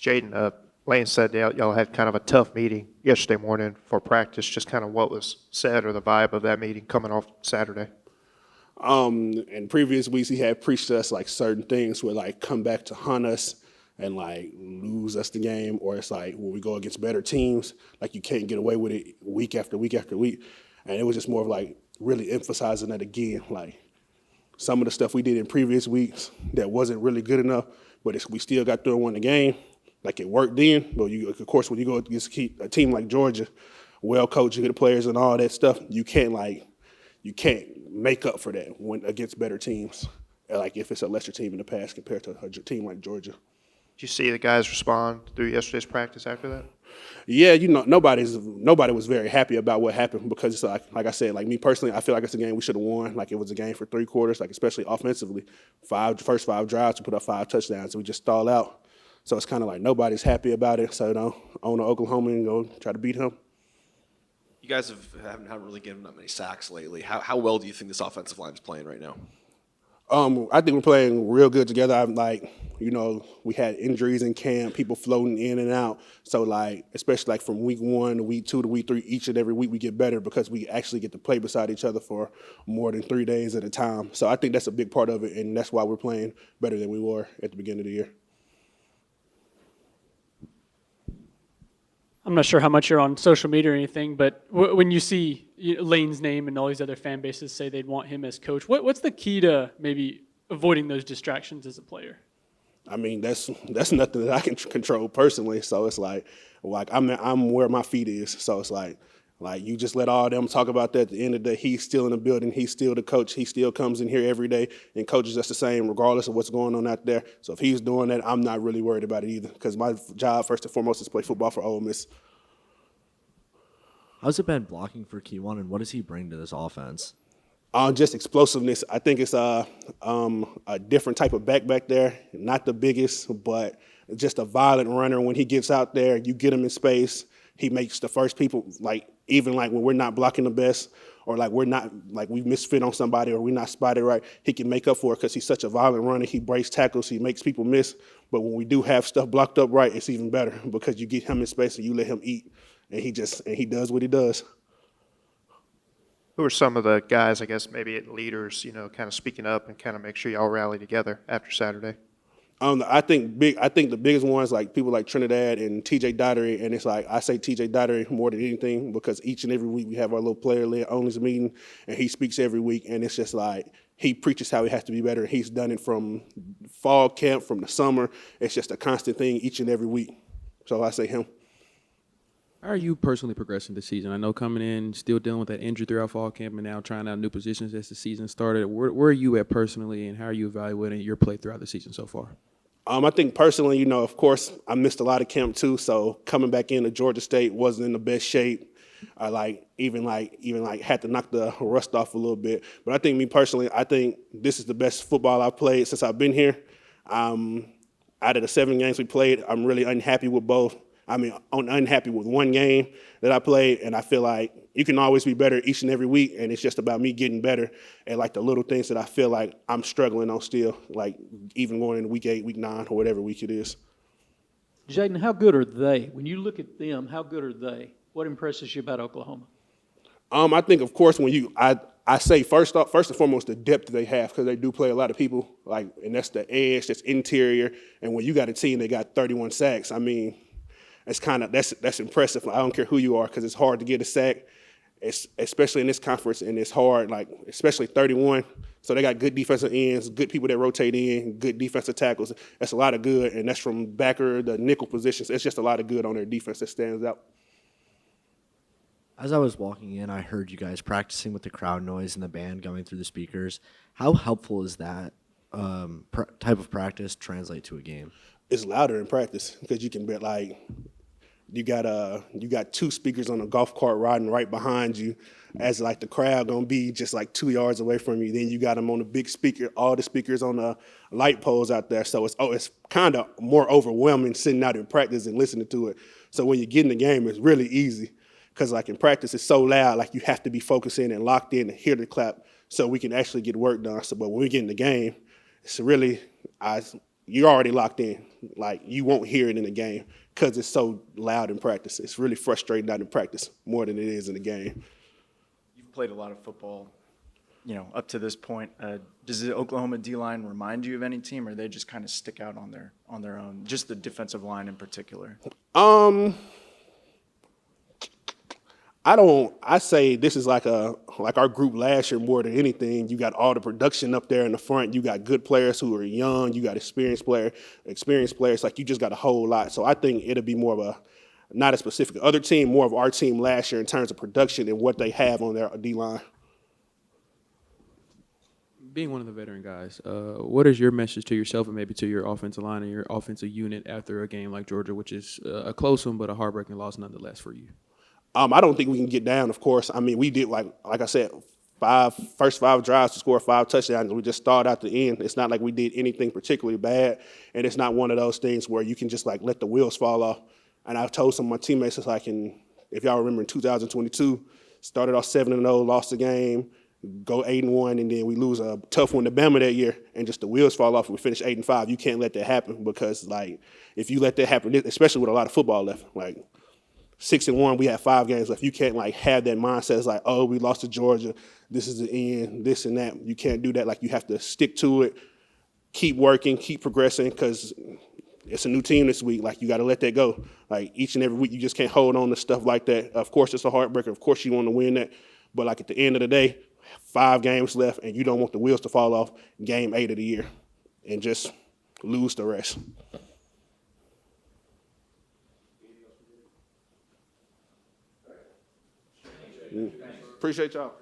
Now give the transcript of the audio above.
Jayden, Lane said y'all had kind of a tough meeting yesterday morning for practice. Just kind of what was said or the vibe of that meeting coming off Saturday. In previous weeks, he had preached to us like certain things would like come back to hunt us and like lose us the game, or it's like when we go against better teams, like you can't get away with it week after week after week. And it was just more of like really emphasizing that again, like some of the stuff we did in previous weeks that wasn't really good enough, but we still got through and won the game. Like it worked then, but of course, when you go against a team like Georgia, well coached, good players and all that stuff, you can't make up for that when against better teams. Like if it's a lesser team in the past compared to a team like Georgia. Did you see the guys respond through yesterday's practice after that? Yeah, nobody was very happy about what happened because it's like I said, like me personally, I feel like it's a game we should have won. Like it was a game for 3 quarters, like especially offensively. First 5 drives, we put up 5 touchdowns, and we just stall out. So it's kind of like nobody's happy about it. So on to Oklahoma and go try to beat him. You guys haven't really given up many sacks lately. How well do you think this offensive line is playing right now? I think we're playing real good together. We had injuries in camp, people floating in and out. So, especially from week 1 to week 2 to week 3, each and every week we get better because we actually get to play beside each other for more than 3 days at a time. So I think that's a big part of it, and that's why we're playing better than we were at the beginning of the year. I'm not sure how much you're on social media or anything, but when you see Lane's name and all these other fan bases say they'd want him as coach, what's the key to maybe avoiding those distractions as a player? I mean, that's nothing that I can control personally. So it's like I'm where my feet is. So it's like you just let all them talk about that. At the end of the day, he's still in the building. He's still the coach. He still comes in here every day and coaches us the same regardless of what's going on out there. So if he's doing that, I'm not really worried about it either because my job, first and foremost, is play football for Ole Miss. How's it been blocking for Keywan, and what does he bring to this offense? Just explosiveness. I think it's a different type of back there. Not the biggest, but just a violent runner. When he gets out there, you get him in space. He makes the first people, even when we're not blocking the best or we're not, we misfit on somebody or we're not spotted right, he can make up for it because he's such a violent runner. He breaks tackles. He makes people miss. But when we do have stuff blocked up right, it's even better because you get him in space and you let him eat. And he does what he does. Who are some of the guys, I guess, maybe leaders, kind of speaking up and kind of make sure y'all rally together after Saturday? I think the biggest ones people like Trinidad and TJ Dottery, and it's I say TJ Dottery more than anything because each and every week we have our little player-led owners meeting, and he speaks every week, and it's just he preaches how he has to be better. He's done it from fall camp, from the summer. It's just a constant thing each and every week. So I say him. How are you personally progressing this season? I know coming in, still dealing with that injury throughout fall camp and now trying out new positions as the season started. Where are you at personally, and how are you evaluating your play throughout the season so far? I think personally, of course, I missed a lot of camp too, so coming back into Georgia State wasn't in the best shape. I even had to knock the rust off a little bit. But I think me personally, I think this is the best football I've played since I've been here. Out of the 7 games we played, I'm really unhappy with both. I'm unhappy with 1 game that I played, and I feel like you can always be better each and every week, and it's just about me getting better at the little things that I feel like I'm struggling on still, even going into week 8, week 9, or whatever week it is. Jayden, how good are they? When you look at them, how good are they? What impresses you about Oklahoma? I think, of course, I say first and foremost the depth they have because they do play a lot of people, and that's the edge, that's interior, and when you got a team that got 31 sacks, that's impressive. I don't care who you are because it's hard to get a sack, especially in this conference, and it's hard, especially 31. So they got good defensive ends, good people that rotate in, good defensive tackles. That's a lot of good, and that's from backer, the nickel positions. It's just a lot of good on their defense that stands out. As I was walking in, I heard you guys practicing with the crowd noise and the band going through the speakers. How helpful is that type of practice translate to a game? It's louder in practice because you can bet you got 2 speakers on a golf cart riding right behind you as the crowd gonna be just 2 yards away from you. Then you got them on the big speaker, all the speakers on the light poles out there. So it's kind of more overwhelming sitting out in practice and listening to it. So when you get in the game, it's really easy because in practice it's so loud, you have to be focusing and locked in and hear the clap so we can actually get work done. So but when we get in the game, it's really you're already locked in. Like, you won't hear it in the game because it's so loud in practice. It's really frustrating out in practice more than it is in the game. You've played a lot of football, up to this point. Does the Oklahoma D-line remind you of any team, or they just kind of stick out on their own? Just the defensive line in particular. I say this is like our group last year more than anything. You got all the production up there in the front. You got good players who are young. You got experienced players. Like, you just got a whole lot. So I think it'll be more of a, not a specific other team, more of our team last year in terms of production and what they have on their D-line. Being one of the veteran guys, what is your message to yourself and maybe to your offensive line and your offensive unit after a game like Georgia, which is a close one but a heartbreaking loss nonetheless for you? I don't think we can get down, of course. I mean, we did, like I said, first 5 drives to score 5 touchdowns. We just started out the end. It's not like we did anything particularly bad, and it's not one of those things where you can just, like, let the wheels fall off. And I've told some of my teammates, it's like, if y'all remember in 2022, started off 7-0, lost the game, go 8-1, and then we lose a tough one to Bama that year, and just the wheels fall off and we finish 8-5. You can't let that happen because, like, if you let that happen, especially with a lot of football left, like, 6-1, we have 5 games left. You can't, like, have that mindset. It's like, oh, we lost to Georgia. This is the end, this and that. You can't do that. Like, you have to stick to it, keep working, keep progressing, because it's a new team this week. Like, you got to let that go. Like, each and every week, you just can't hold on to stuff like that. Of course, it's a heartbreaker. Of course, you want to win that. But, like, at the end of the day, 5 games left, and you don't want the wheels to fall off game 8 of the year and just lose the rest. Appreciate y'all.